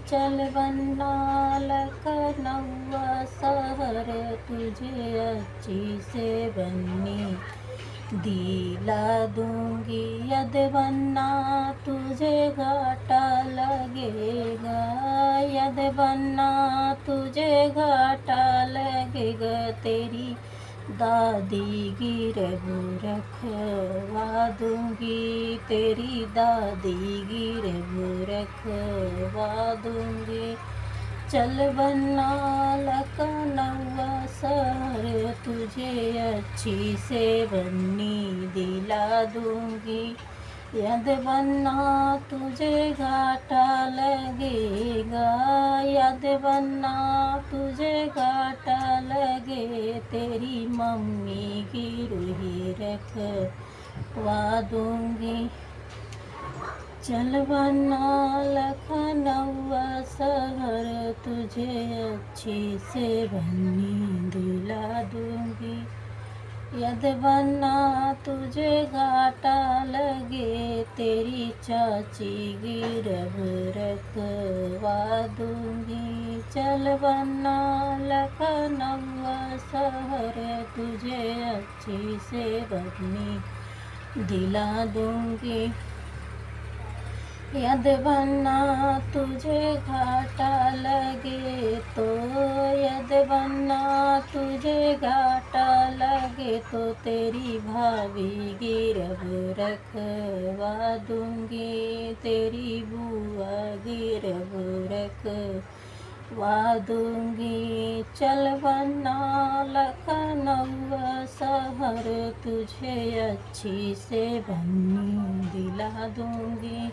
चल बन्ना लखनऊ शहर तुझे अच्छी से बन्नी दिला दूंगी। यद बन्ना तुझे घाटा लगेगा, यद बन्ना तुझे घाटा लगेगा। तेरी दादी गिरहू रखवा दूंगी, तेरी दादी गिरहू रखवा दूंगी। चल बन्ना लखनऊ शहर तुझे अच्छी से बन्नी दिला दूंगी। यद बन्ना तुझे घाटा लगेगा, यद बन्ना तुझे घाटा लगे। तेरी मम्मी की रूही रखवा दूंगी। चल बन्ना लखनऊ शहर तुझे अच्छी से बन्नी दिला दूंगी। यद बन्ना तुझे घाटा लगे, तेरी चाची गिरहू रखवा दूंगी। चल बन्ना लखनऊ शहर तुझे अच्छी से बन्नी दिला दूंगी। यद बन्ना तुझे घाटा लगे तो, यद बन्ना तुझे घाटा लगे तो तेरी भाभी गिरहू रखवा दूंगी, तेरी बुआ गिरहू रखवा दूंगी। चल बन्ना लखनऊ शहर तुझे अच्छी से बन्नी दिला दूंगी।